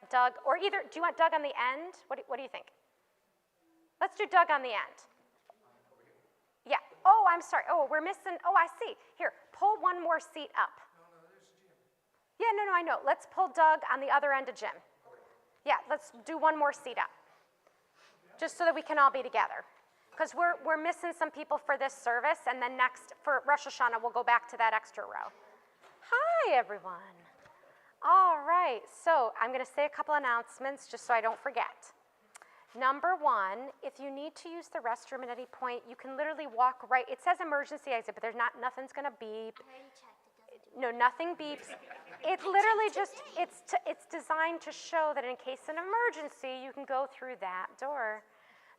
Doug, or either, do you want Doug on the end? What do you think? Let's do Doug on the end. Yeah. Oh, I'm sorry. Oh, we're missing. Oh, I see. Here, pull one more seat up. No, there's Jim. Yeah, no, I know. Let's pull Doug on the other end of Jim. Yeah, let's do one more seat up, just so that we can all be together. Because we're missing some people for this service, and then next, for Rosh Hashanah, we'll go back to that extra row. Hi, everyone. All right, so I'm going to say a couple announcements just so I don't forget. Number one, if you need to use the restroom at any point, you can literally walk right. It says emergency exit, but there's nothing's going to beep. I already checked. It doesn't do No, nothing beeps. It's literally just, it's designed to show that in case of an emergency, you can go through that door.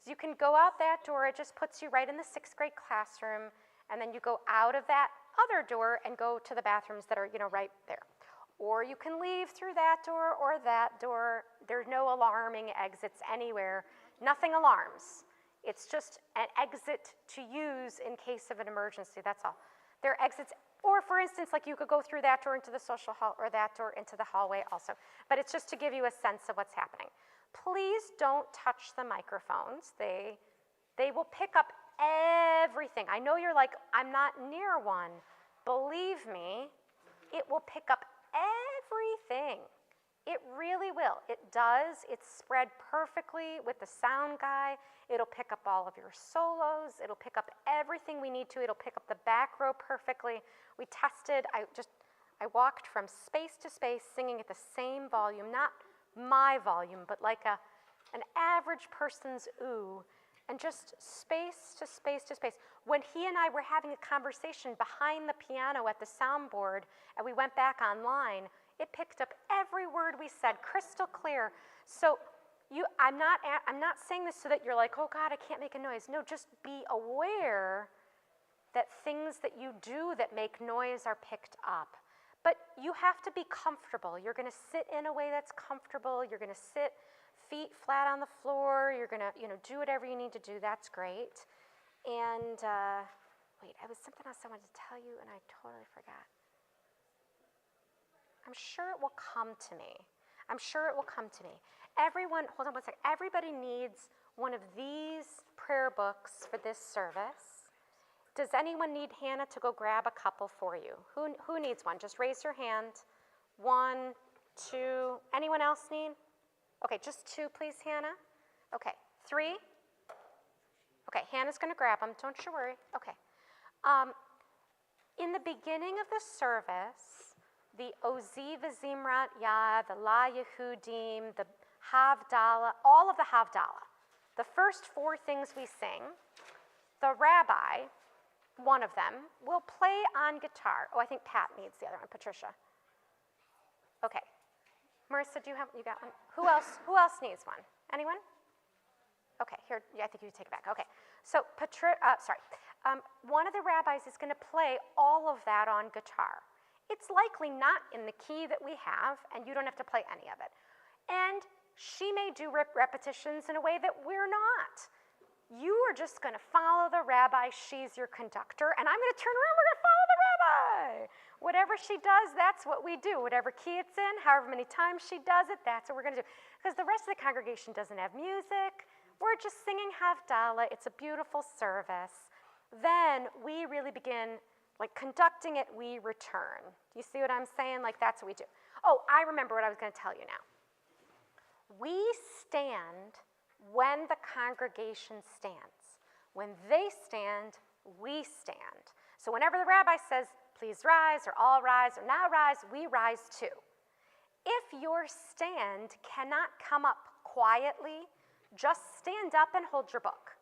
So you can go out that door. It just puts you right in the 6th grade classroom, and then you go out of that other door and go to the bathrooms that are, right there. Or you can leave through that door or that door. There's no alarming exits anywhere. Nothing alarms. It's just an exit to use in case of an emergency, that's all. There are exits, or for instance, like you could go through that door into the social hall or that door into the hallway also. But it's just to give you a sense of what's happening. Please don't touch the microphones. They will pick up everything. I know you're like, I'm not near one. Believe me, it will pick up everything. It really will. It does. It's spread perfectly with the sound guy. It'll pick up all of your solos. It'll pick up everything we need to. It'll pick up the back row perfectly. We tested. I walked from space to space singing at the same volume, not my volume, but like an average person's ooh, and just space to space to space. When he and I were having a conversation behind the piano at the soundboard, and we went back online, it picked up every word we said, crystal clear. So I'm not saying this so that you're like, oh God, I can't make a noise. No, just be aware that things that you do that make noise are picked up. But you have to be comfortable. You're going to sit in a way that's comfortable. You're going to sit feet flat on the floor. You're going to, do whatever you need to do. That's great. And wait, I was something else I wanted to tell you, and I totally forgot. I'm sure it will come to me. I'm sure it will come to me. Everyone, hold on one second. Everybody needs one of these prayer books for this service. Does anyone need Hannah to go grab a couple for you? Who needs one? Just raise your hand. 1, 2. Anyone else need? Okay, just 2, please, Hannah. Okay, 3. Okay, Hannah's going to grab them. Don't you worry. Okay. In the beginning of the service, the Oziv Zimrat Yah, the La Yehudim, the Havdalah, all of the Havdalah, the first 4 things we sing, the rabbi, one of them, will play on guitar. Oh, I think Pat needs the other one, Patricia. Okay. Marissa, you got one? Who else needs one? Anyone? Okay, here, yeah, I think you take it back. Okay, so one of the rabbis is going to play all of that on guitar. It's likely not in the key that we have, and you don't have to play any of it. And she may do repetitions in a way that we're not. You are just going to follow the rabbi. She's your conductor, and I'm going to turn around. We're going to follow the rabbi. Whatever she does, that's what we do. Whatever key it's in, however many times she does it, that's what we're going to do. Because the rest of the congregation doesn't have music. We're just singing Havdalah. It's a beautiful service. Then we really begin, like conducting it, we return. You see what I'm saying? Like that's what we do. Oh, I remember what I was going to tell you now. We stand when the congregation stands. When they stand, we stand. So whenever the rabbi says, please rise, or all rise, or now rise, we rise too. If your stand cannot come up quietly, just stand up and hold your book.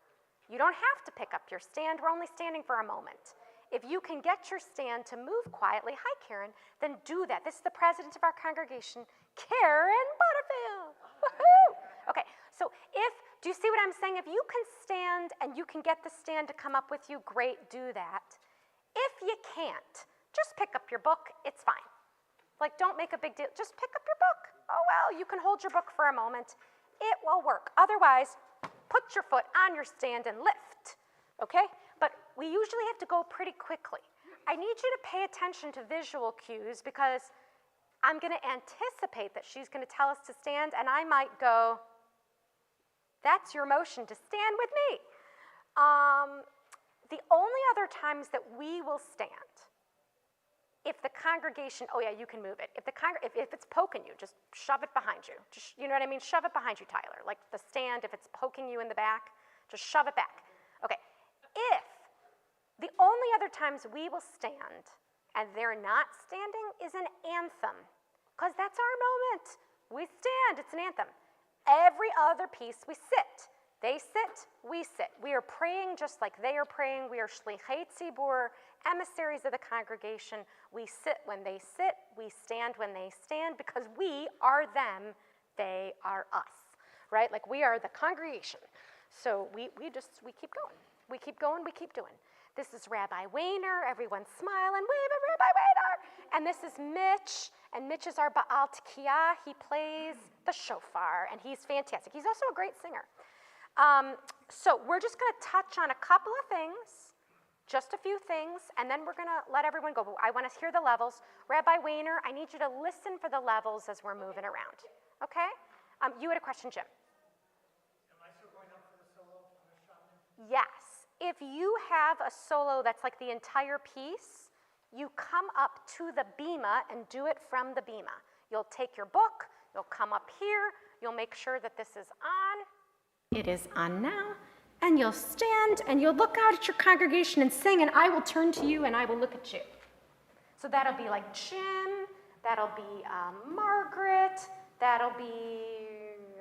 You don't have to pick up your stand. We're only standing for a moment. If you can get your stand to move quietly, hi Karen, then do that. This is the president of our congregation, Karen Butterfield. Woohoo! Okay, so do you see what I'm saying? If you can stand and you can get the stand to come up with you, great, do that. If you can't, just pick up your book, it's fine. Like, don't make a big deal, just pick up your book. Oh well, you can hold your book for a moment. It will work. Otherwise, put your foot on your stand and lift, okay? But we usually have to go pretty quickly. I need you to pay attention to visual cues because I'm going to anticipate that she's going to tell us to stand, and I might go, that's your motion to stand with me. The only other times that we will stand, if the congregation, oh yeah, you can move it. If it's poking you, just shove it behind you. Just, you know what I mean? Shove it behind you, Tyler. Like the stand, if it's poking you in the back, just shove it back. Okay. If the only other times we will stand and they're not standing is an anthem, because that's our moment. We stand, it's an anthem. Every other piece we sit. They sit, we sit. We are praying just like they are praying. We are shlichei tzibur, emissaries of the congregation. We sit when they sit. We stand when they stand, because we are them, they are us, right? Like we are the congregation. So we keep going. We keep going, we keep doing. This is Rabbi Weiner. Everyone smile and wave at Rabbi Weiner. And this is Mitch. And Mitch is our Baal Tekiyah. He plays the shofar, and he's fantastic. He's also a great singer. So we're just going to touch on a couple of things, just a few things, and then we're going to let everyone go. But I want to hear the levels. Rabbi Weiner, I need you to listen for the levels as we're moving around. Okay? You had a question, Jim. Am I still going up for the solo on the shaman? Yes. If you have a solo that's like the entire piece, you come up to the bima and do it from the bima. You'll take your book, you'll come up here, you'll make sure that this is on. It is on now, and you'll stand and you'll look out at your congregation and sing, and I will turn to you and I will look at you. So that'll be like Jim, that'll be Margaret, that'll be,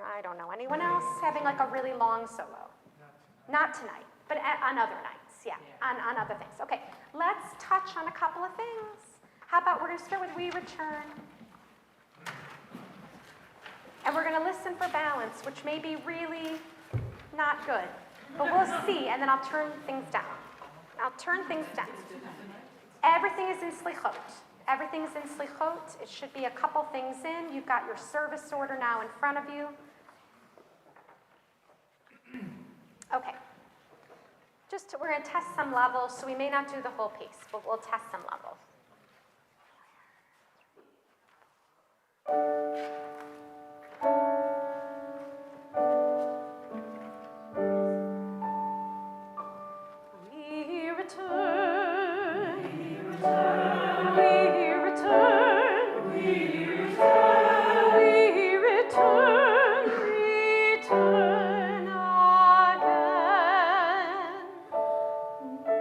I don't know, anyone else having like a really long solo? Not tonight, but on other nights, yeah, on other things. Okay, let's touch on a couple of things. How about we're going to start with We Return. And we're going to listen for balance, which may be really not good, but we'll see, and then I'll turn things down. I'll turn things down. Everything is in Selichot. Everything's in Selichot. It should be a couple things in. You've got your service order now in front of you. Okay. We're going to test some levels, so we may not do the whole piece, but we'll test some levels. We return, we return, we return, we return, we return, return again.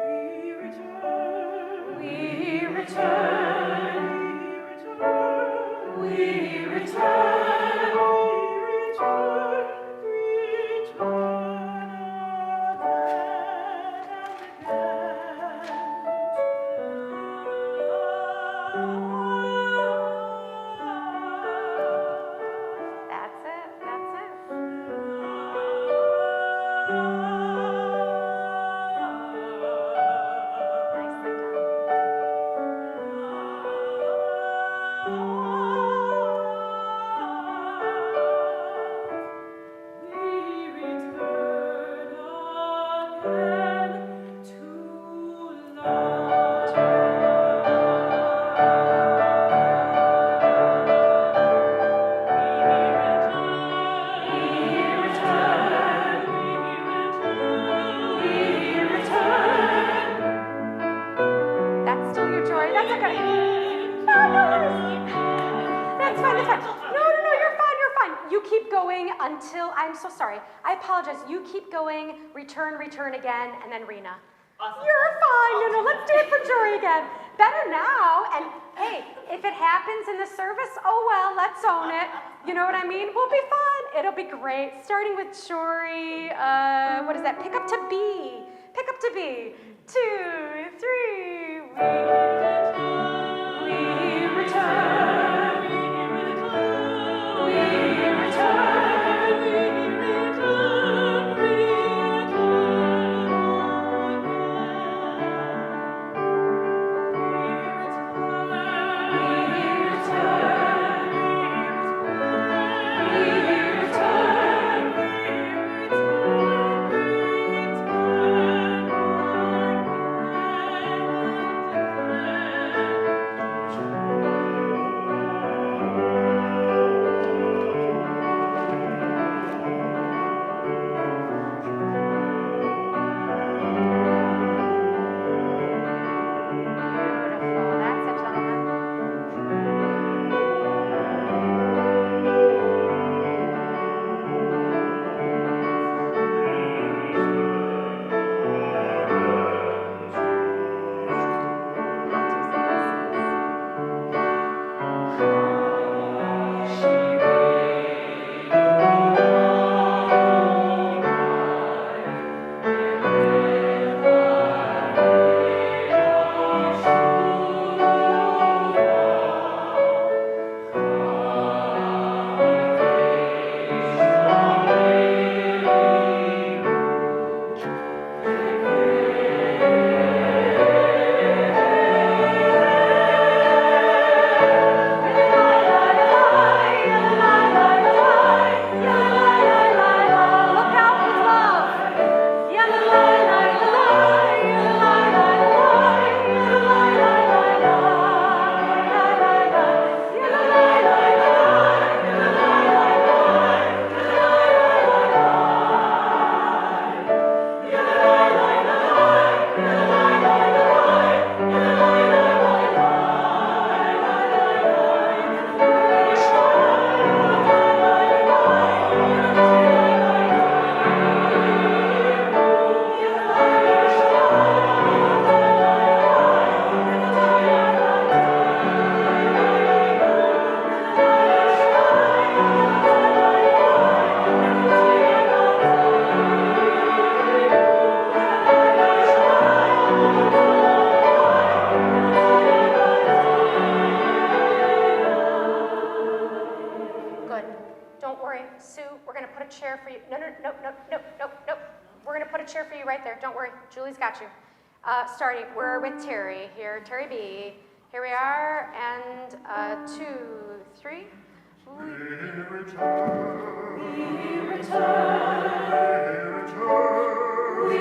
We return, we return, we return. I'm so sorry. I apologize. You keep going, return again, and then Rena. Awesome. You're fine. No, let's do it for Jory again. Better now. And hey, if it happens in the service, oh well, let's own it. You know what I mean? We'll be fun. It'll be great. Starting with Jory, what is that? Pick up to B. Pick up to B. 2, 3. We return. Sue, we're going to put a chair for you. No. We're going to put a chair for you right there. Don't worry. Julie's got you. Starting, we're with Terry here. Terry B. Here we are. And 2, 3. We return. We return. We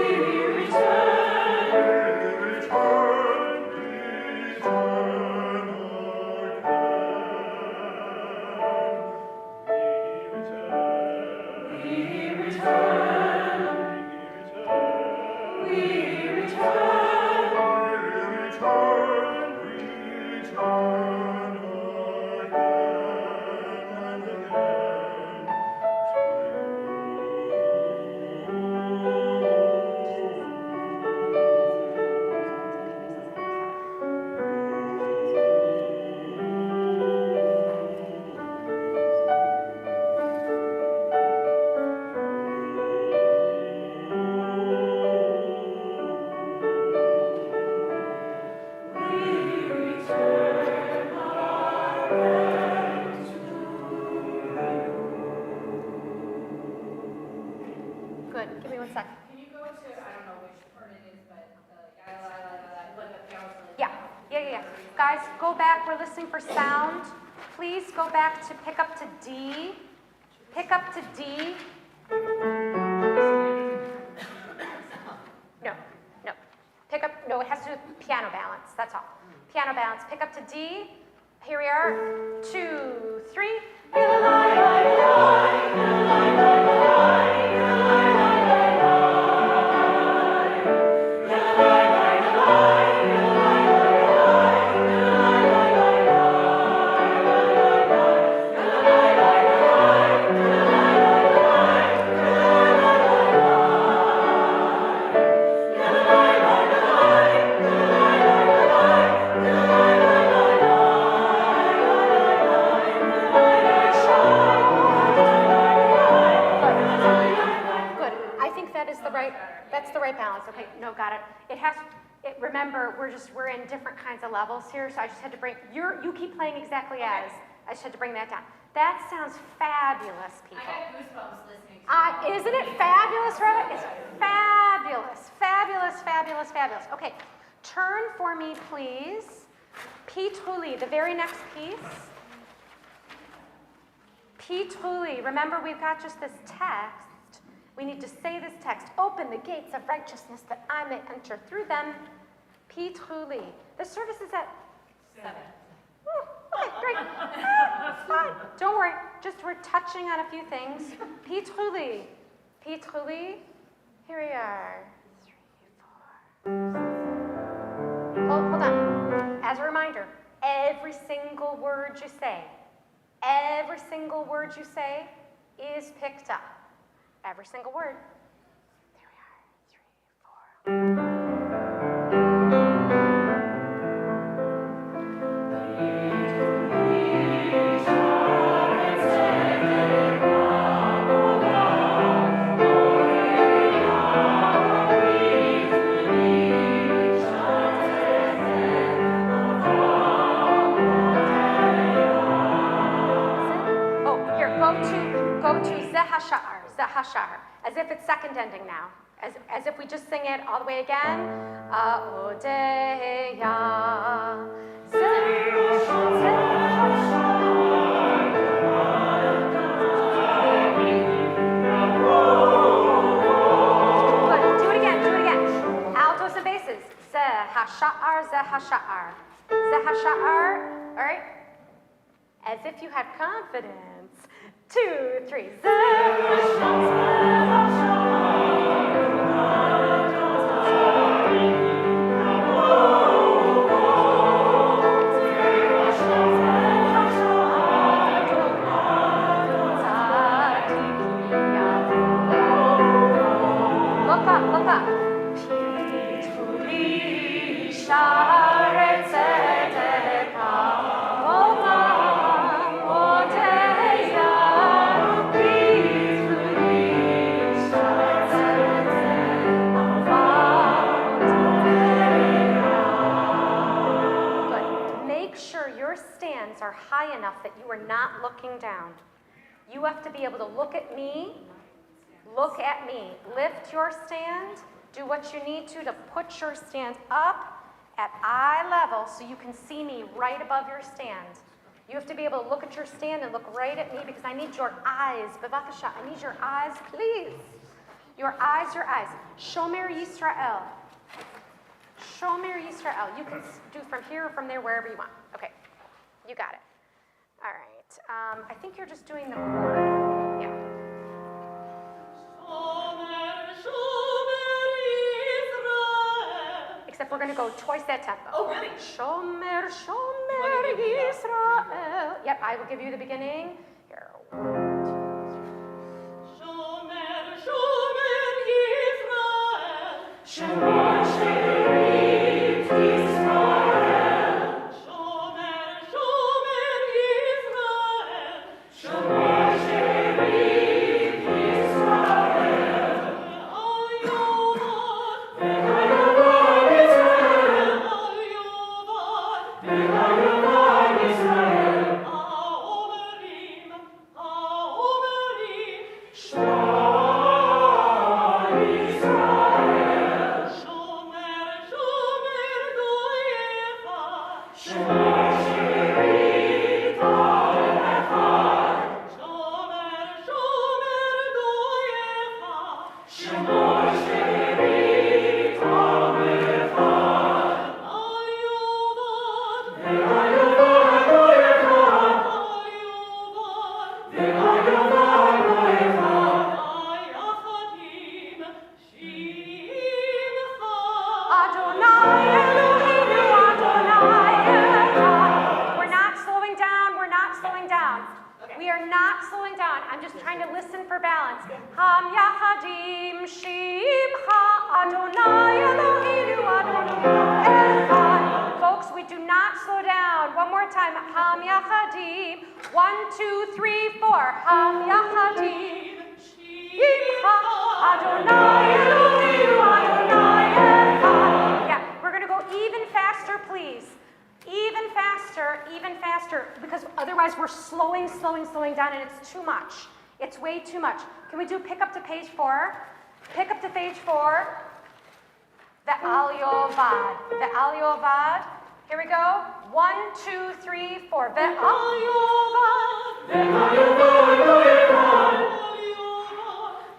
Good. Give me 1 second. Can you go to, I don't know which part it is, but like the piano's really Yeah. Guys, go back. We're listening for sound. Please go back to pick up to D. Pick up to D. No. Pick up, no, it has to do with piano balance. That's all. Piano balance. Pick up to D. Here we are. 2, 3. That's the right balance. Okay, no, got it. Remember, we're in different kinds of levels here, so I just had to bring, you keep playing exactly as. I just had to bring that down. That sounds fabulous, people. I got goosebumps listening to it. Isn't it fabulous, right? It's fabulous. Okay, turn for me, please. Pitruli, the very next piece. Pitruli, remember we've got just this text. We need to say this text. Open the gates of righteousness that I may enter through them. Pitruli. The service is at 7. Okay, great. Fine. Don't worry. We're touching on a few things. Pitruli. Here we are. 3, 4. Hold on. As a reminder, every single word you say is picked up. Every single word. There we are. 3, 4. Go to Zehashar, as if it's second ending now, as if we just sing it all the way again. Aodeya. Good. Do it again. Altos and basses. Zehashar. All right. As if you had confidence. 2, 3. Look up. Are high enough that you are not looking down. You have to be able to look at me. Look at me. Lift your stand. Do what you need to put your stand up at eye level so you can see me right above your stand. You have to be able to look at your stand and look right at me because I need your eyes. Bevakasha, I need your eyes, please. Your eyes, your eyes. Shomer Yisrael. Shomer Yisrael. You can do from here or from there, wherever you want. Okay, you got it. All right. I think you're just doing the chord. Yeah. Except we're going to go twice that tempo. Oh, really? Shomer, Shomer You wanna give me that? Yisrael. Yep, I will give you the beginning. Here. 1, 2. Shomer, Shomer Yisrael. Shomer, Shemerit Yisrael. Shomer, Shomer Yisrael. Shomer, Shemerit Yisrael. Ve'ayavad Yisrael. Ve'ayavad Yisrael. Ha'omerim, ha'omerim. Shema Yisrael. Shomer, Shomer Goyecha. Shema Shemerit Echad. Shomer, Shomer Goyecha. Shema Shemerit Echad. Ve'ayavad Goyecha. Ve'ayavad Goyecha. Hayachadim Shimcha. Adonai Eloheinu, Adonai Echad. We're not slowing down. We're not slowing down. We are not slowing down. I'm just trying to listen for balance. Ham Yahadim Shimcha. Adonai Eloheinu, Adonai Echad. Folks, we do not slow down. One more time. Ham Yahadim. 1, 2, 3, 4. Ham Yahadim Shimcha. Adonai Eloheinu, Adonai Echad. Yeah, we're going to go even faster, please. Even faster, because otherwise we're slowing down, and it's too much. It's way too much. Can we do pick up to page 4? Pick up to page 4. The Al Yovad. The Al Yovad. Here we go. 1, 2, 3, 4. The Al Yovad. Ve'ayavad Goyecha.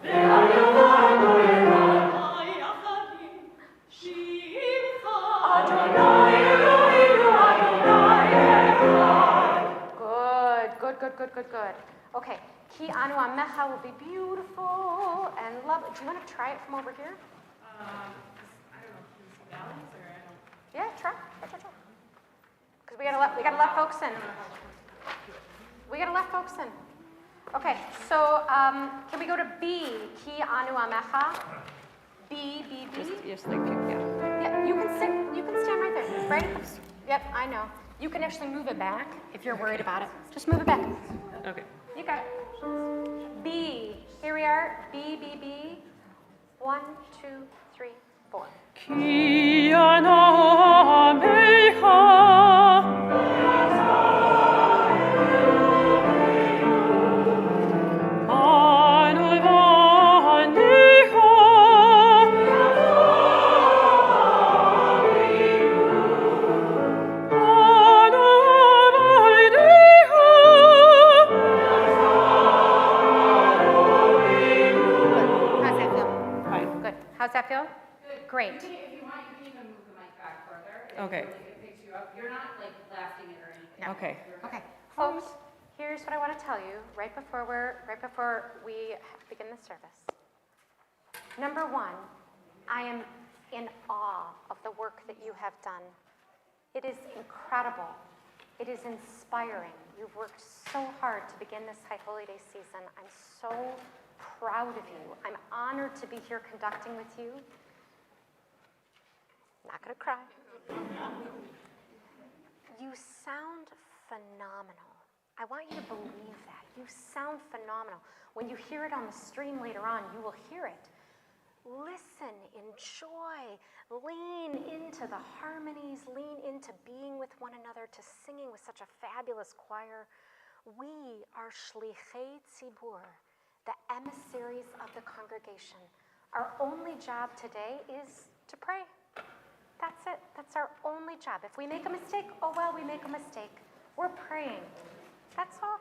Ve'ayavad Goyecha. Hayachadim Shimcha. Adonai Eloheinu, Adonai Echad. Good. Okay. Ki anu amecha will be beautiful and lovely. Do you want to try it from over here? I don't know, can you see balance or I don't? Yeah, try. Because we gotta let folks in. We gotta let folks in. Okay, so can we go to B? Ki anu amecha. B. Just like, yeah. Yeah, you can stand right there. Right at the, yep, I know. You can actually move it back if you're worried about it. Just move it back. Okay. You got it. B. Here we are. B. 1, 2, 3, 4. Ki anamecha. How's that feel? Good. Great. If you want, you can even move the mic back further. Okay. It picks you up. You're not like blasting it or anything. Okay. Okay, folks, here's what I want to tell you right before we begin the service. Number 1, I am in awe of the work that you have done. It is incredible. It is inspiring. You've worked so hard to begin this High Holy Day season. I'm so proud of you. I'm honored to be here conducting with you. Not gonna cry. You sound phenomenal. I want you to believe that. You sound phenomenal. When you hear it on the stream later on, you will hear it. Listen, enjoy, lean into the harmonies, lean into being with one another, to singing with such a fabulous choir. We are shlichei tzibur, the emissaries of the congregation. Our only job today is to pray. That's it. That's our only job. If we make a mistake, oh well, we make a mistake. We're praying. That's all.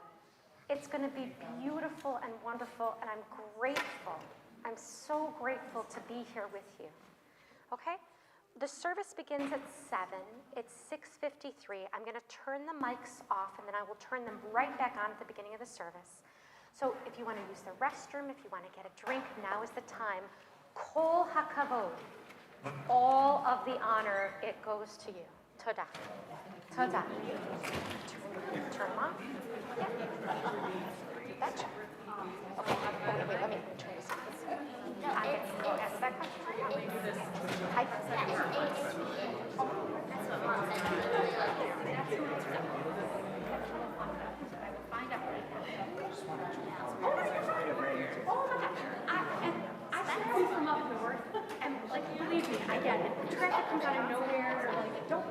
It's going to be beautiful and wonderful, and I'm grateful. I'm so grateful to be here with you. Okay? The service begins at 7. It's 6:53. I'm going to turn the mics off, and then I will turn them right back on at the beginning of the service. So if you want to use the restroom, if you want to get a drink, now is the time. Kol hakavod. All of the honor, it goes to you. Toda. Toda. Turn them on. Yeah. You betcha. Okay, wait, let me turn this on. I'm going to answer that question right now. I will find out. Oh, no, you're fine. Oh, my gosh. I travel from up north, and, like, believe me, I get it. Traffic comes out of nowhere, or, like, don't,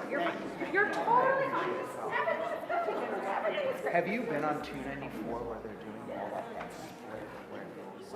you're fine. You're totally fine. Everything's perfect. Everything's great. Have you been on 294 where they're doing all that? Where it goes?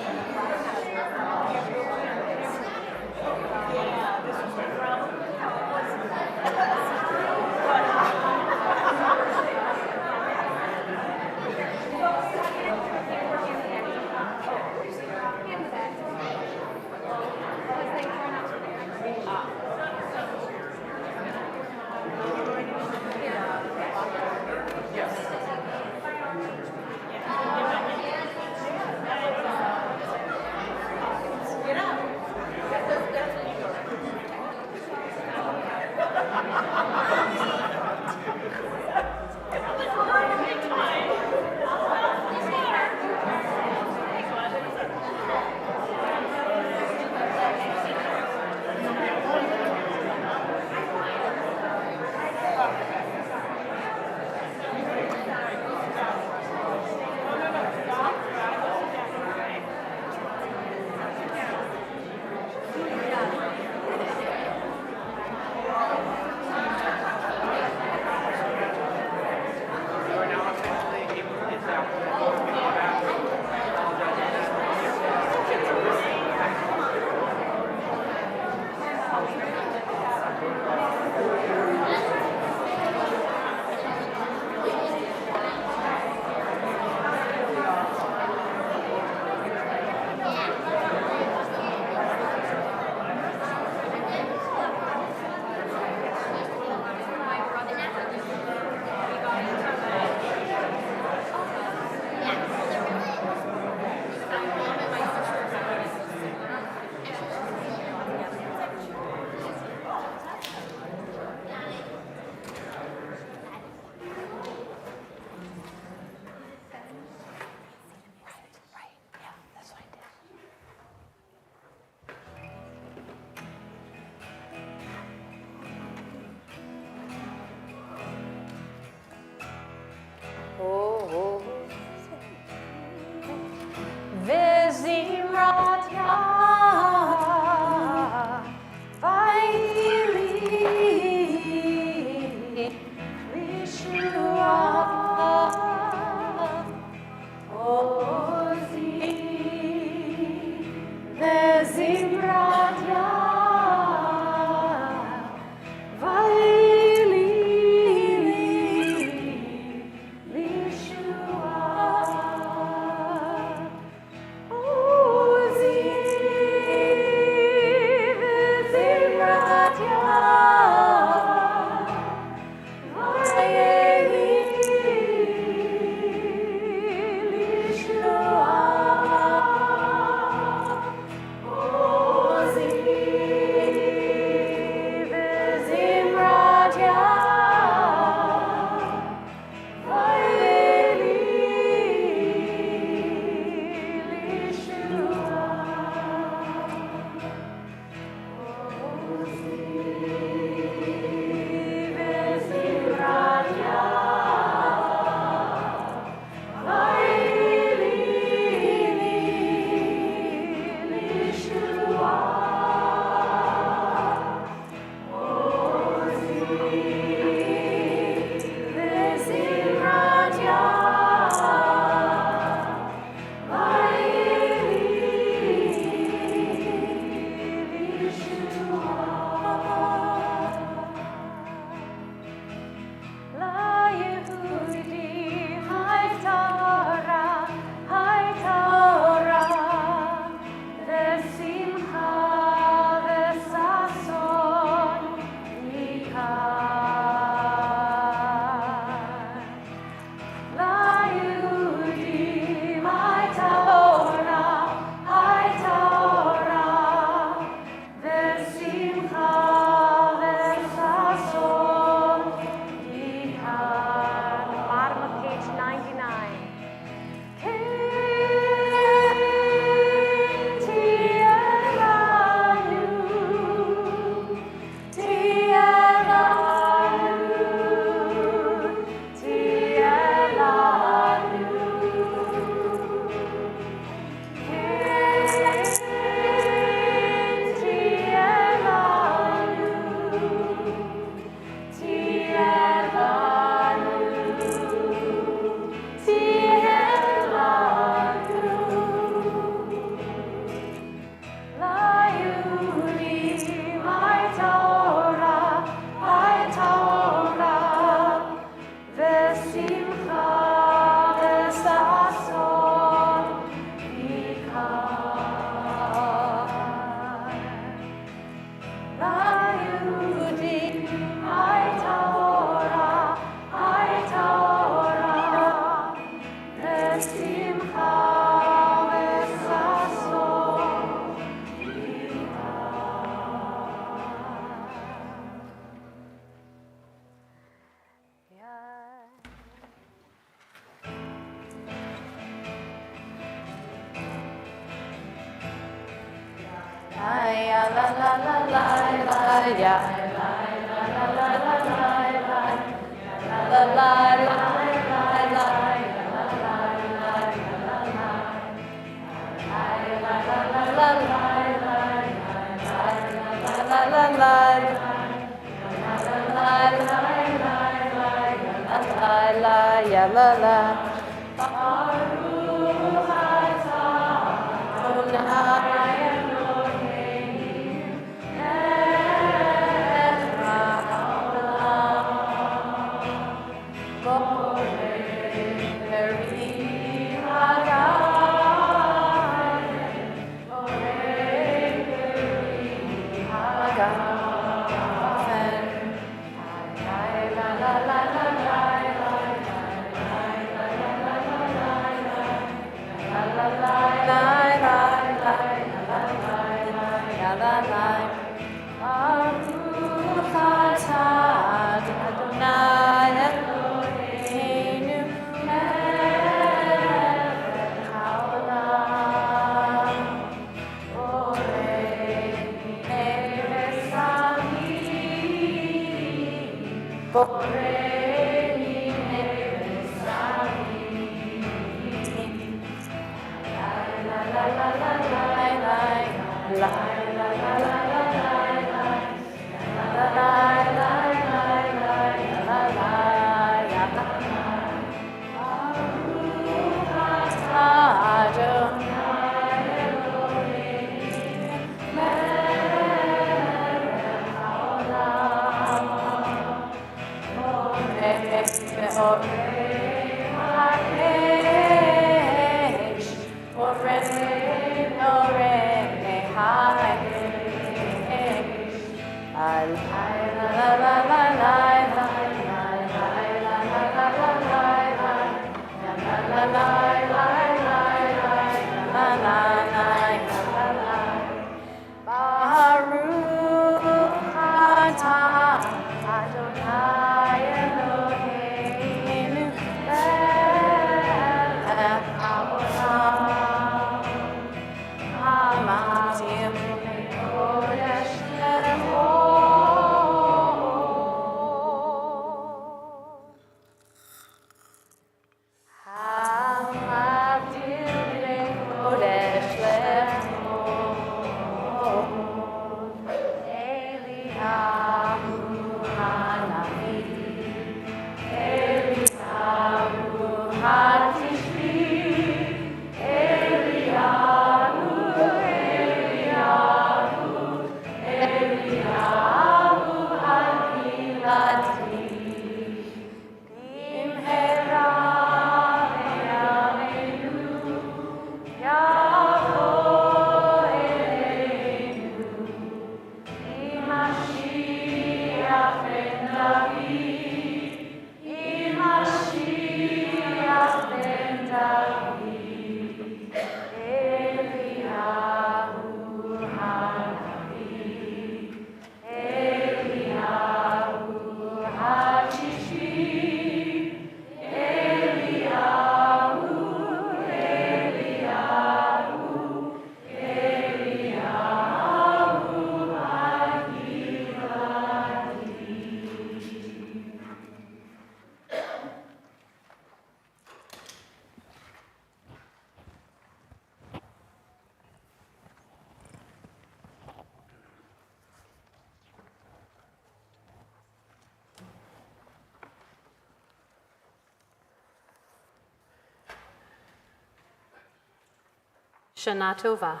Shana Tova.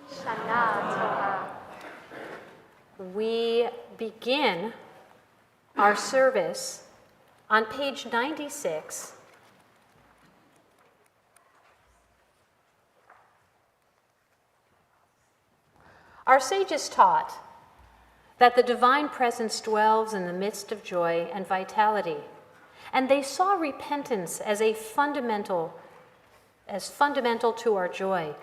Shana Tova. We begin our service on page 96. Our sages taught that the divine presence dwells in the midst of joy and vitality, and they saw repentance as fundamental to our joy,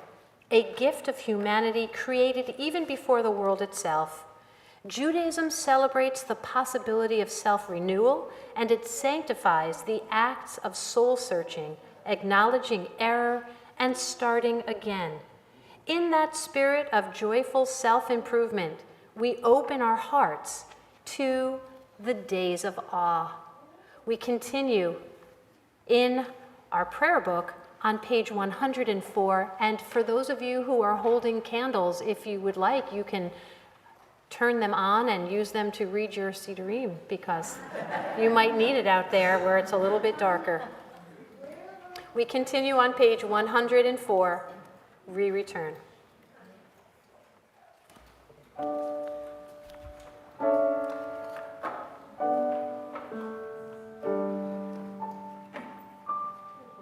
a gift of humanity created even before the world itself. Judaism celebrates the possibility of self-renewal, and it sanctifies the acts of soul-searching, acknowledging error, and starting again. In that spirit of joyful self-improvement, we open our hearts to the days of awe. We continue in our prayer book on page 104, and for those of you who are holding candles, if you would like, you can turn them on and use them to read your Sidurim, because you might need it out there where it's a little bit darker. We continue on page 104, re-return.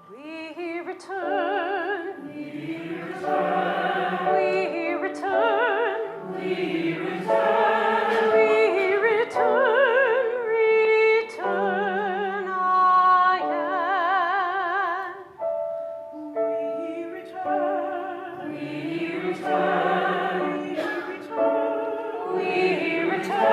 We return, we return, we return, we return, we return, return again. We return, we return, we return, we return,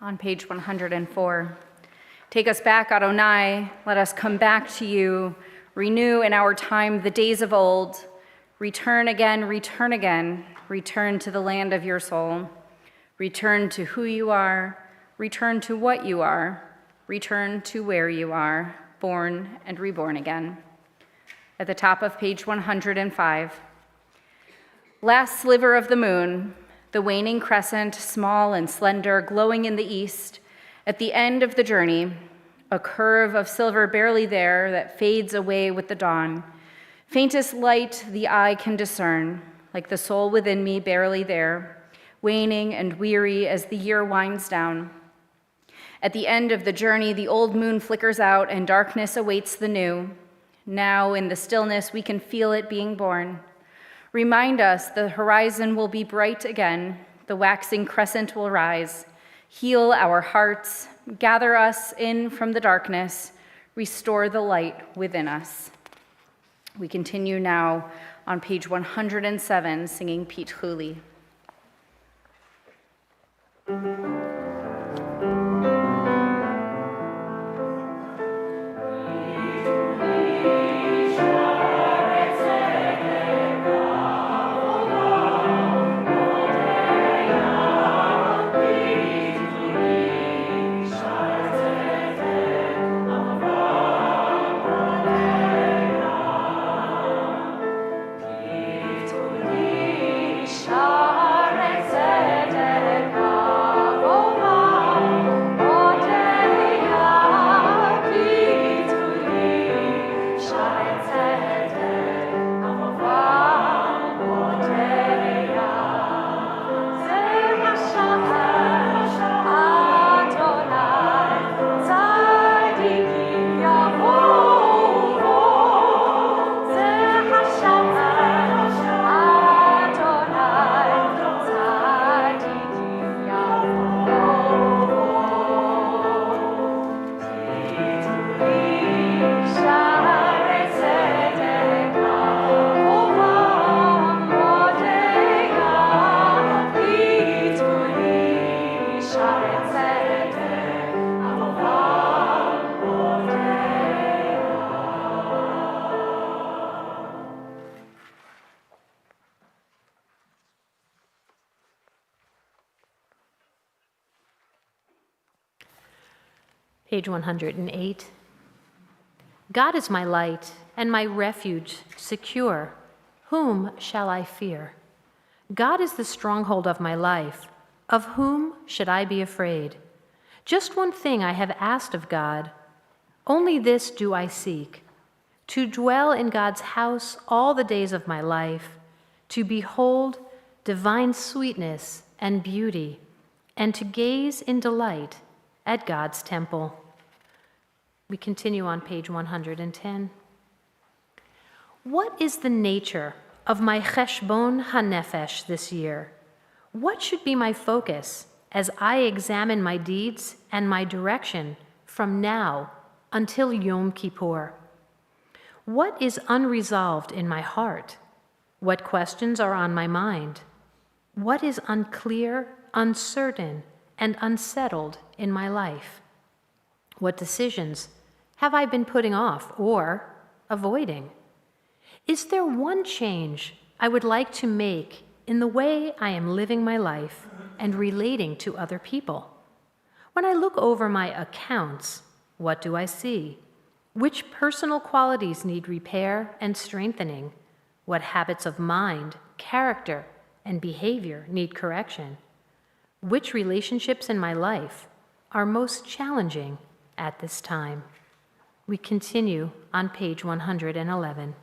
on page 104. Take us back, Adonai, let us come back to you. Renew in our time the days of old. Return again, return to the land of your soul. Return to who you are, return to what you are, return to where you are, born and reborn again. At the top of page 105. Last sliver of the moon, the waning crescent, small and slender, glowing in the east. At the end of the journey, a curve of silver barely there that fades away with the dawn. Faintest light the eye can discern, like the soul within me barely there, waning and weary as the year winds down. At the end of the journey, the old moon flickers out and darkness awaits the new. Now, in the stillness, we can feel it being born. Remind us the horizon will be bright again, the waxing crescent will rise. Heal our hearts, gather us in from the darkness, restore the light within us. We continue now on page 107, singing Pete Huli. Page 108. God is my light and my refuge secure. Whom shall I fear? God is the stronghold of my life. Of whom should I be afraid? Just one thing I have asked of God. Only this do I seek, to dwell in God's house all the days of my life, to behold divine sweetness and beauty, and to gaze in delight at God's temple. We continue on page 110. What is the nature of my cheshbon hanefesh this year? What should be my focus as I examine my deeds and my direction from now until Yom Kippur? What is unresolved in my heart? What questions are on my mind? What is unclear, uncertain, and unsettled in my life? What decisions have I been putting off or avoiding? Is there one change I would like to make in the way I am living my life and relating to other people? When I look over my accounts, what do I see? Which personal qualities need repair and strengthening? What habits of mind, character, and behavior need correction? Which relationships in my life are most challenging at this time? We continue on page 111.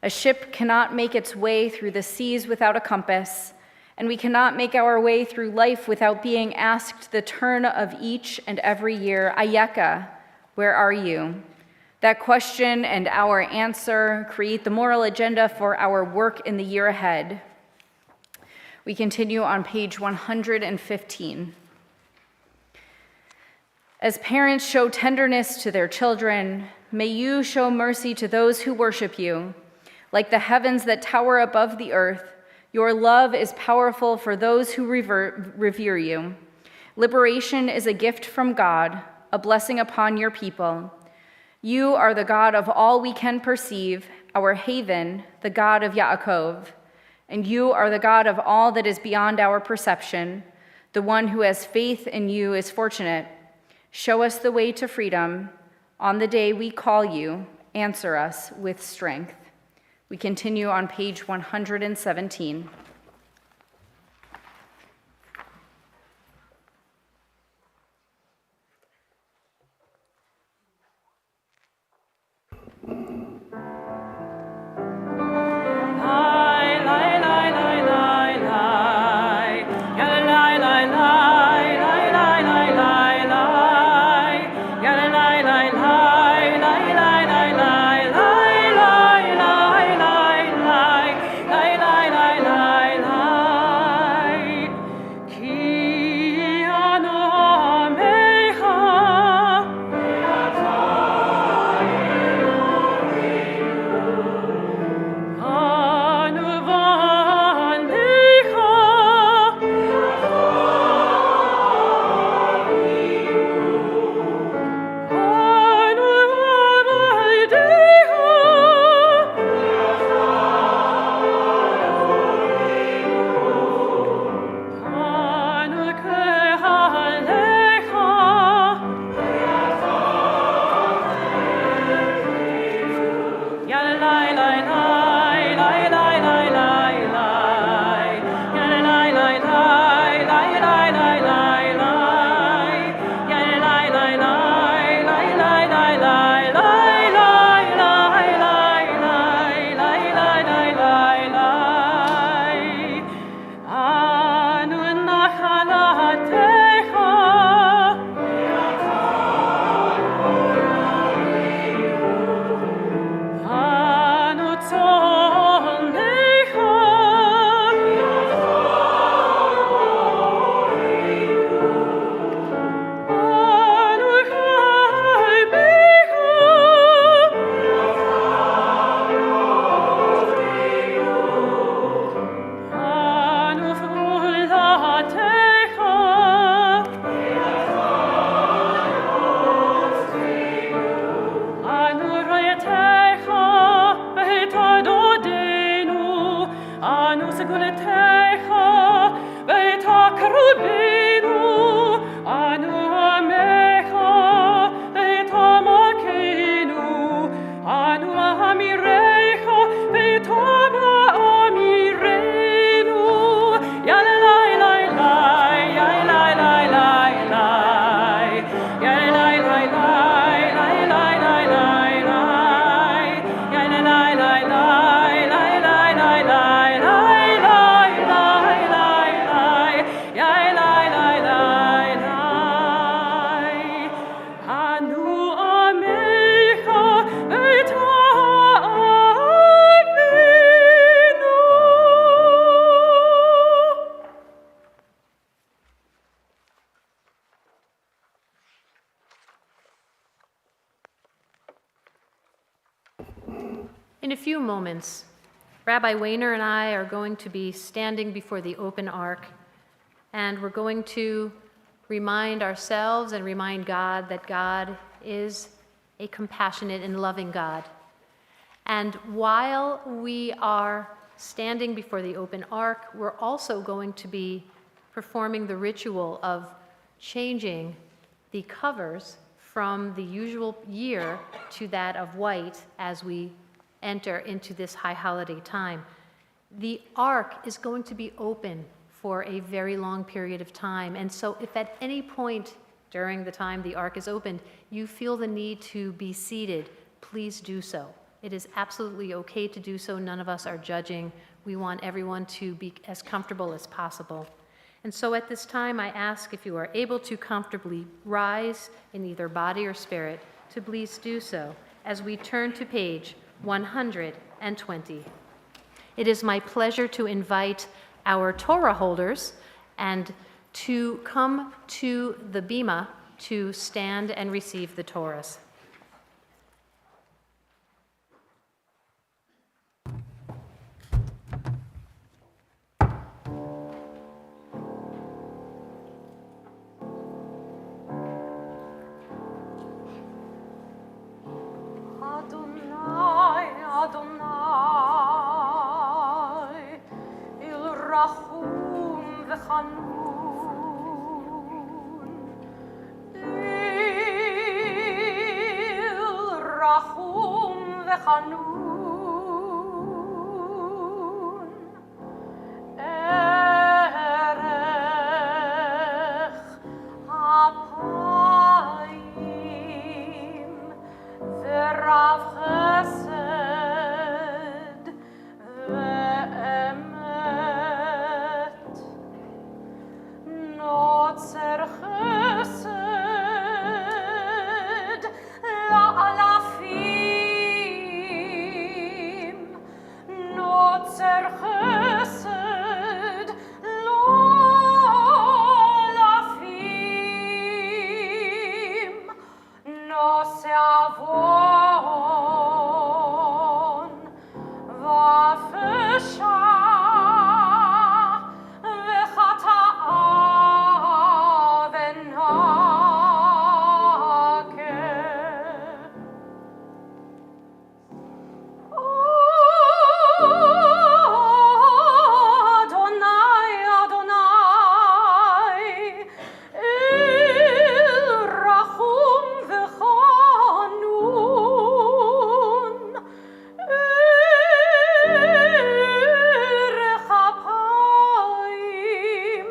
A ship cannot make its way through the seas without a compass, and we cannot make our way through life without being asked the turn of each and every year, Ayeka, where are you? That question and our answer create the moral agenda for our work in the year ahead. We continue on page 115. As parents show tenderness to their children, may you show mercy to those who worship you. Like the heavens that tower above the earth, your love is powerful for those who revere you. Liberation is a gift from God, a blessing upon your people. You are the God of all we can perceive, our haven, the God of Yaakov. And you are the God of all that is beyond our perception. The one who has faith in you is fortunate. Show us the way to freedom. On the day we call you, answer us with strength. We continue on page 117. In a few moments, Rabbi Wayner and I are going to be standing before the open ark, and we're going to remind ourselves and remind God that God is a compassionate and loving God. And while we are standing before the open ark, we're also going to be performing the ritual of changing the covers from the usual year to that of white as we enter into this high holiday time. The ark is going to be open for a very long period of time, and so if at any point during the time the ark is opened, you feel the need to be seated, please do so. It is absolutely okay to do so. None of us are judging. We want everyone to be as comfortable as possible. And so at this time, I ask if you are able to comfortably rise in either body or spirit, to please do so as we turn to page 120. It is my pleasure to invite our Torah holders and to come to the bima to stand and receive the Torahs. Adonai, Adonai, Il Rachum v'Chanun, Il Rachum v'Chanun, Erech Apayim v'Rav Chesed ve'emet, Notzer Chesed la'alafim, Notzer Chesed la'alafim, Nose avon v'afesha v'chata'a v'nakeh. Adonai, Adonai, Il Rachum v'Chanun, Erech Apayim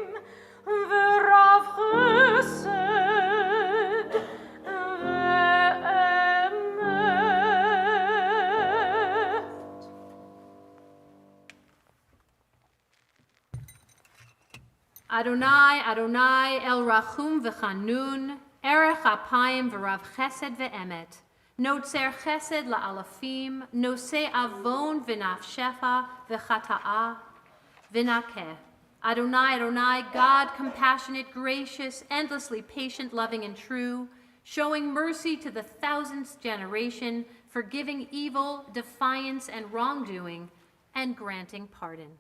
v'Rav Chesed ve'emet. Adonai, Adonai, El Rachum v'Chanun, Erech Apayim v'Rav Chesed ve'emet, Notzer Chesed la'alafim, Nosei avon v'nafshecha v'chata'a v'nakeh. Adonai, Adonai, God, compassionate, gracious, endlessly patient, loving, and true, showing mercy to the thousandth generation, forgiving evil, defiance, and wrongdoing, and granting pardon.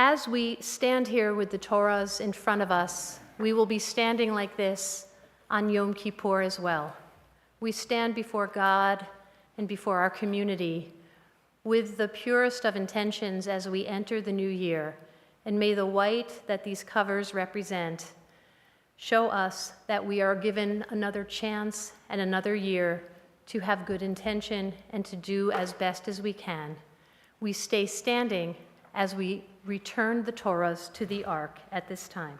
As we stand here with the Torahs in front of us, we will be standing like this on Yom Kippur as well. We stand before God and before our community with the purest of intentions as we enter the new year. And may the white that these covers represent show us that we are given another chance and another year to have good intention and to do as best as we can. We stay standing as we return the Torahs to the ark at this time.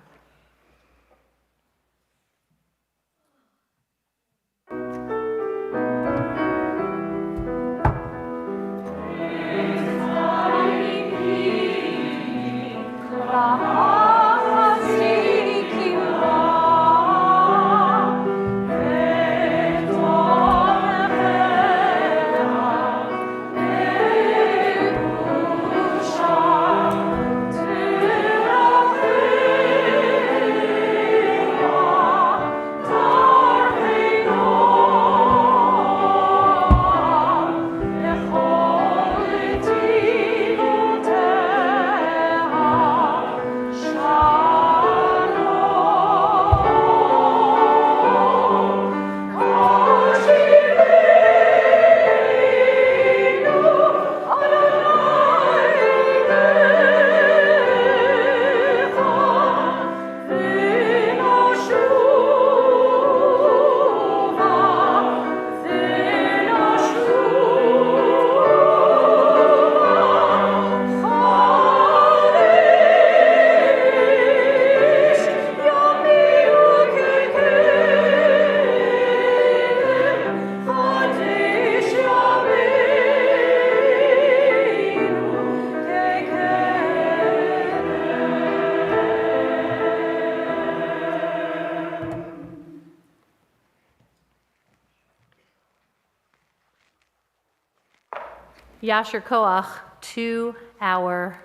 Yasher Koach to our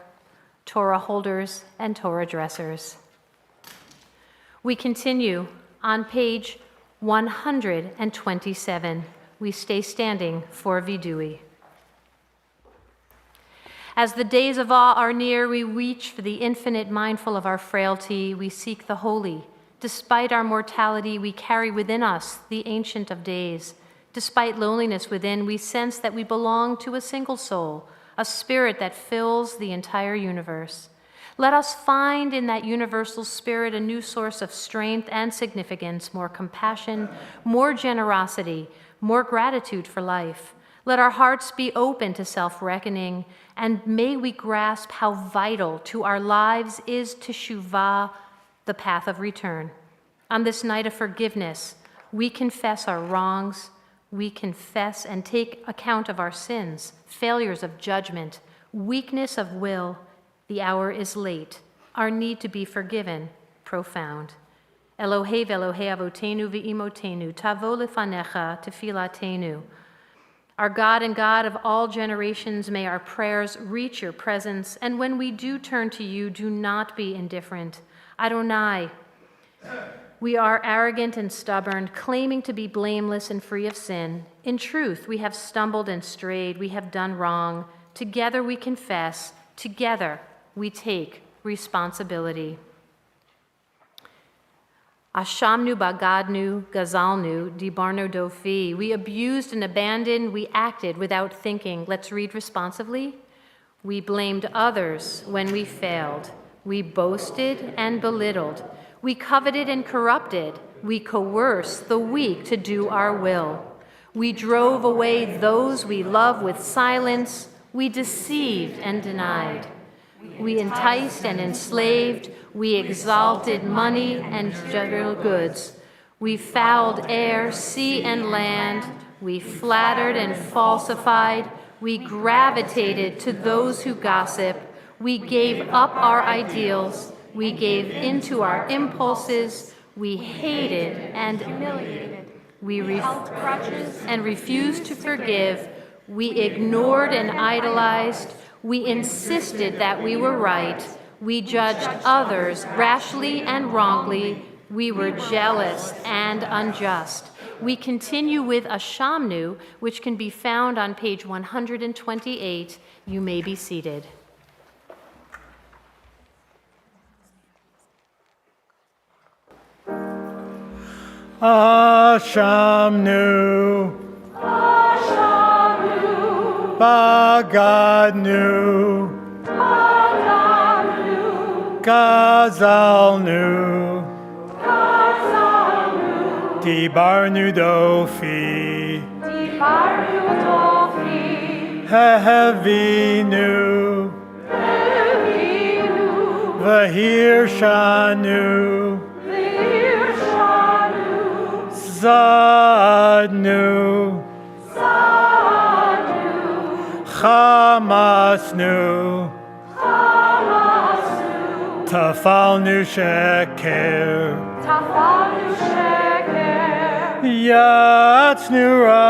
Torah holders and Torah dressers. We continue on page 127. We stay standing for Vidui. As the days of awe are near, we reach for the infinite, mindful of our frailty. We seek the holy. Despite our mortality, we carry within us the Ancient of Days. Despite loneliness within, we sense that we belong to a single soul, a spirit that fills the entire universe. Let us find in that universal spirit a new source of strength and significance, more compassion, more generosity, more gratitude for life. Let our hearts be open to self-reckoning, and may we grasp how vital to our lives is teshuvah, the path of return. On this night of forgiveness, we confess our wrongs. We confess and take account of our sins, failures of judgment, weakness of will. The hour is late. Our need to be forgiven, profound. Elohei v'Elohei avotenu v'imotenu, tavo lefanecha tefilatenu. Our God and God of all generations, may our prayers reach your presence, and when we do turn to you, do not be indifferent. Adonai, we are arrogant and stubborn, claiming to be blameless and free of sin. In truth, we have stumbled and strayed. We have done wrong. Together we confess. Together we take responsibility. Ashamnu, bagadnu, gazalnu, dibarno dofi. We abused and abandoned. We acted without thinking. Let's read responsively. We blamed others when we failed. We boasted and belittled. We coveted and corrupted. We coerced the weak to do our will. We drove away those we love with silence. We deceived and denied. We enticed and enslaved. We exalted money and general goods. We fouled air, sea, and land. We flattered and falsified. We gravitated to those who gossip. We gave up our ideals. We gave into our impulses. We hated and humiliated. We held grudges and refused to forgive. We ignored and idolized. We insisted that we were right. We judged others rashly and wrongly. We were jealous and unjust. We continue with Ashamnu, which can be found on page 128. You may be seated. Ashamnu, Bagadnu, Gazalnu, Dibarnu Dofi, Hevinu, Vahirshanu, Zadnu, Chamasnu, Tafalnu Sheker, Yatsnura,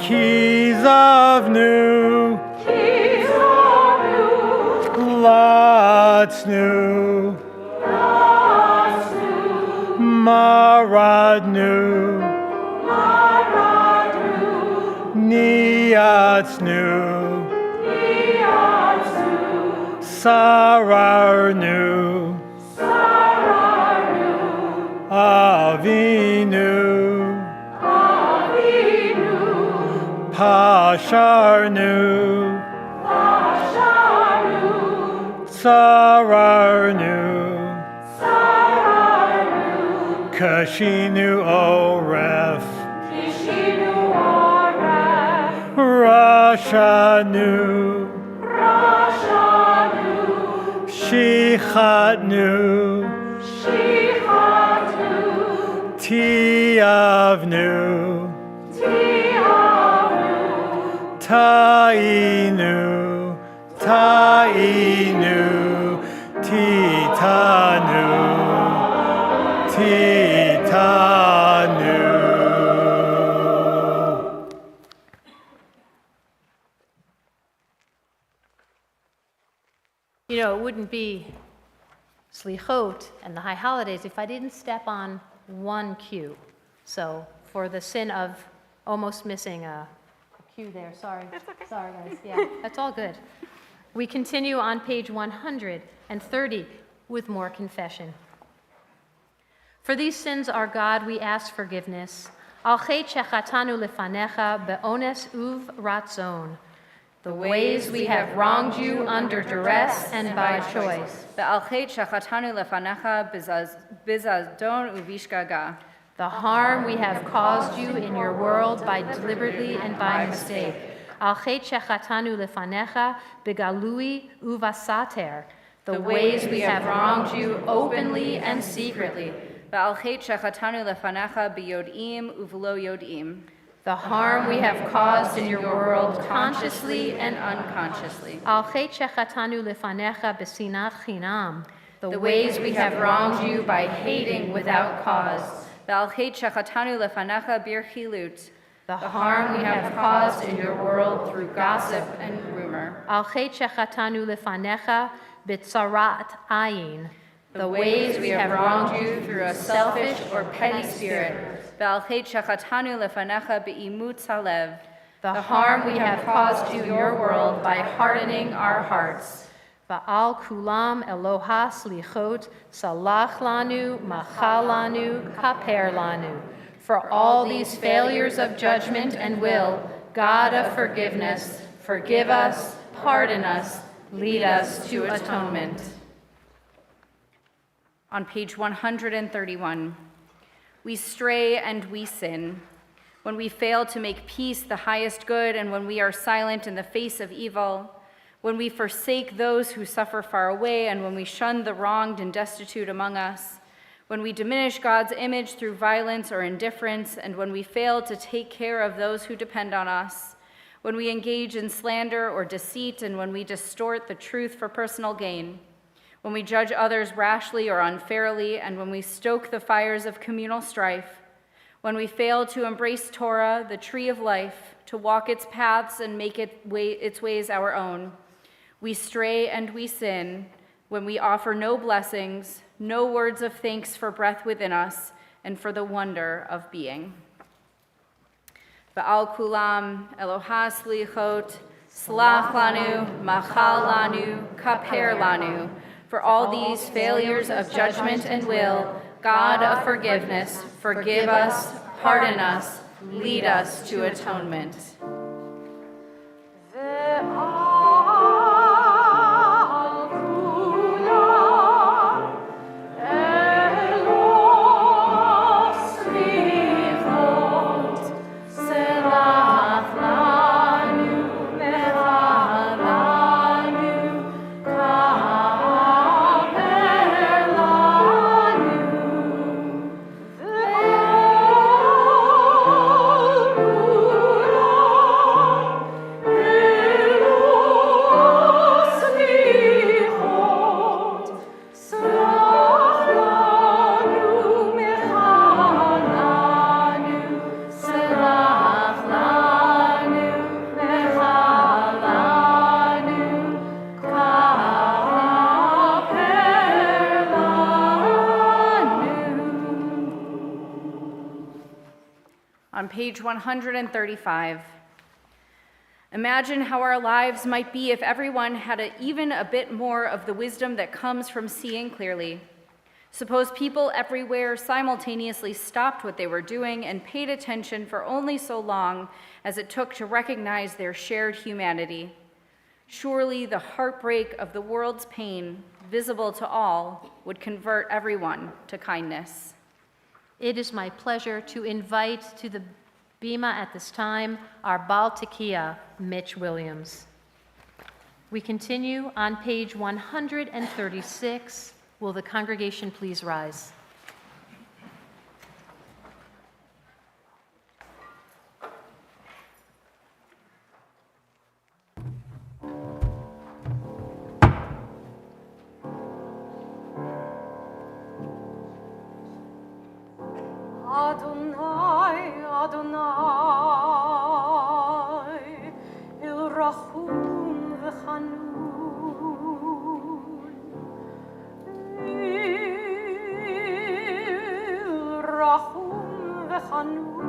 Kizavnu, Latsnu, Maradnu, Niatsnu, Sararnu, Avinu, Pasharnu, Sararnu, Kashinu Oref, Rashanu, Shichatnu, Tiavnu, Tainu, Tainu, Titanu, Titanu. You know, it wouldn't be Selichot and the high holidays if I didn't step on one cue. So for the sin of almost missing a cue there, sorry. That's okay. Sorry, guys. Yeah, that's all good. We continue on page 130 with more confession. For these sins, our God, we ask forgiveness. Al chet shechatanu lefanecha be'ones uv ratzon. The ways we have wronged you under duress and by choice. Ve'al chet shechatanu lefanecha bizadon uvishgaga. The harm we have caused you in your world by deliberately and by mistake. Al chet shechatanu lefanecha begalui uvasater. The ways we have wronged you openly and secretly. Ve'al chet shechatanu lefanecha biyod'im uvlo yod'im. The harm we have caused in your world consciously and unconsciously. Al chet shechatanu lefanecha besinat chinam. The ways we have wronged you by hating without cause. Ve'al chet shechatanu lefanecha birchilut. The harm we have caused in your world through gossip and rumor. Al chet shechatanu lefanecha bitzarat ayin. The ways we have wronged you through a selfish or petty spirit. Ve'al chet shechatanu lefanecha be'imut halev. The harm we have caused you in your world by hardening our hearts. Va'al kulam Eloha slichot salach lanu, machal lanu, kaper lanu. For all these failures of judgment and will, God of forgiveness, forgive us, pardon us, lead us to atonement. On page 131, we stray and we sin. When we fail to make peace the highest good, and when we are silent in the face of evil, when we forsake those who suffer far away, and when we shun the wronged and destitute among us, when we diminish God's image through violence or indifference, and when we fail to take care of those who depend on us, when we engage in slander or deceit, and when we distort the truth for personal gain, when we judge others rashly or unfairly, and when we stoke the fires of communal strife, when we fail to embrace Torah, the tree of life, to walk its paths and make its ways our own, we stray and we sin when we offer no blessings, no words of thanks for breath within us and for the wonder of being. Va'al kulam Eloha slichot, slach lanu, machal lanu, kaper lanu. For all these failures of judgment and will, God of forgiveness, forgive us, pardon us, lead us to atonement. On page 135, imagine how our lives might be if everyone had even a bit more of the wisdom that comes from seeing clearly. Suppose people everywhere simultaneously stopped what they were doing and paid attention for only so long as it took to recognize their shared humanity. Surely the heartbreak of the world's pain, visible to all, would convert everyone to kindness. It is my pleasure to invite to the bima at this time our Baal Tekiah, Mitch Williams. We continue on page 136. Will the congregation please rise? Adonai, Adonai, Il Rachum v'Chanun, Il Rachum v'Chanun,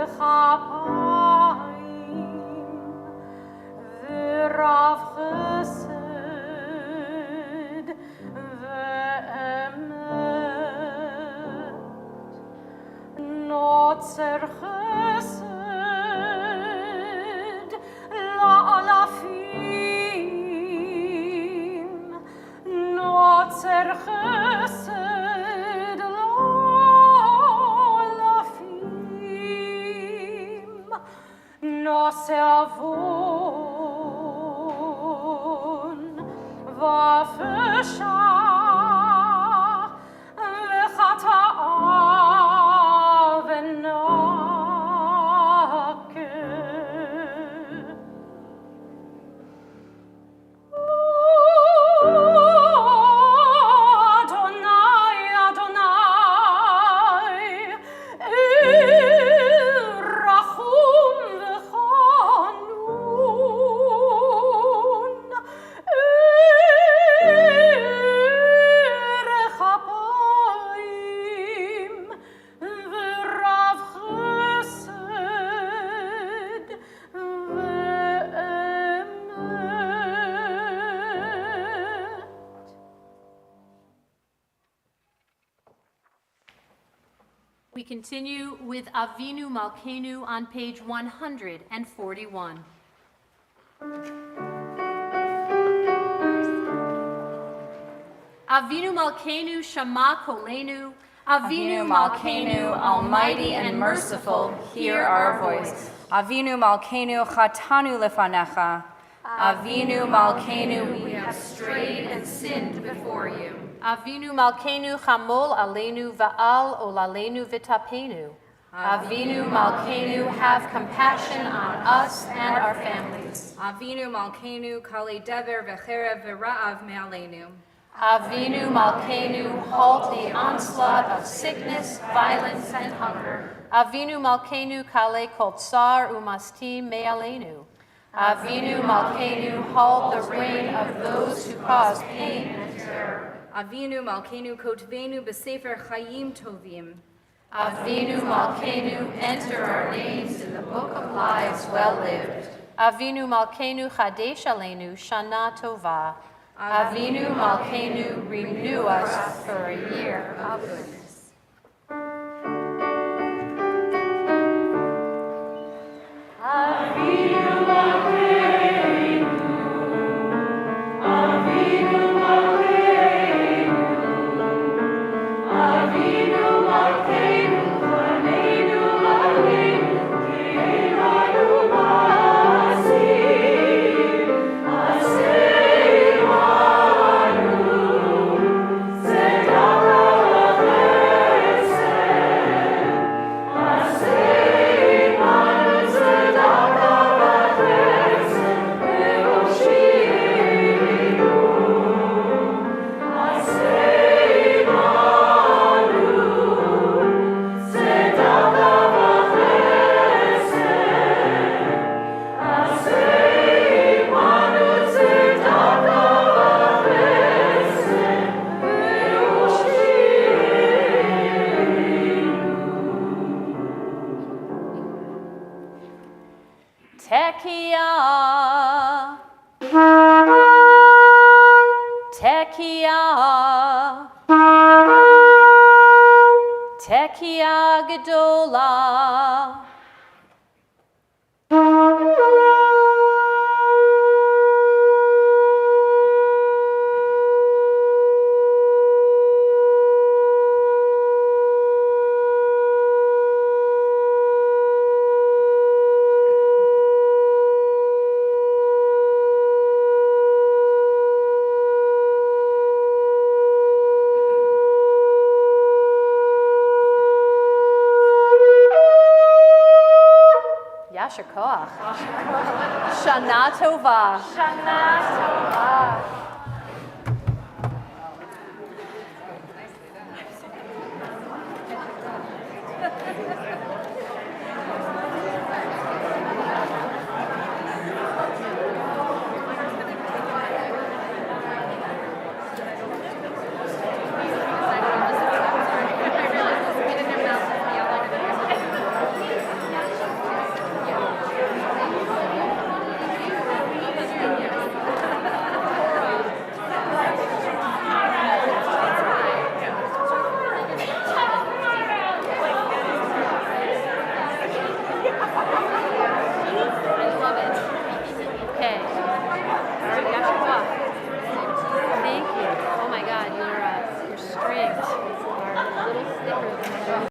Erech Apayim v'Rav Chesed v'Emet, Notzer Chesed la'alafim, Notzer Chesed la'alafim, Nose avon v'afesha v'chata'a v'nakeh. Adonai, Adonai, Il Rachum v'Chanun, Erech Apayim v'Rav Chesed v'Emet. We continue with Avinu Malkeinu on page 141. Avinu Malkeinu Shama Kolenu, Avinu Malkeinu, almighty and merciful, hear our voice. Avinu Malkeinu, chatanu lefanecha. Avinu Malkeinu, we have strayed and sinned before you. Avinu Malkeinu Chamol Aleinu Va'al Olalenu Vitapenu. Avinu Malkeinu, have compassion on us and our families. Avinu Malkeinu, kale dever v'cherev v'ra'av me'aleinu. Avinu Malkeinu, halt the onslaught of sickness, violence, and hunger. Avinu Malkeinu Kale Kol Tsar Umastim Me'aleinu. Avinu Malkeinu, halt the reign of those who cause pain and terror. Avinu Malkeinu, kotvenu b'sefer chayim tovim. Avinu Malkeinu, enter our names in the book of lives well lived. Avinu Malkeinu, Chadesh Aleinu, Shana Tova. Avinu Malkeinu, renew us for a year of goodness. Avinu Malkeinu, Avinu Malkeinu, Avinu Malkeinu, Chaneinu Aleinu, Ki'enu Ma'asim, Aseimanu, Tzedakah v'chesed, Aseimanu, Tzedakah v'chesed, ve'oshienu, Aseimanu, Tzedakah v'chesed, Aseimanu, Tzedakah v'chesed, ve'oshienu. Tekiah, Tekiah, Tekiah Gedolah. Yasher koach. Shana tova. Shana Tova.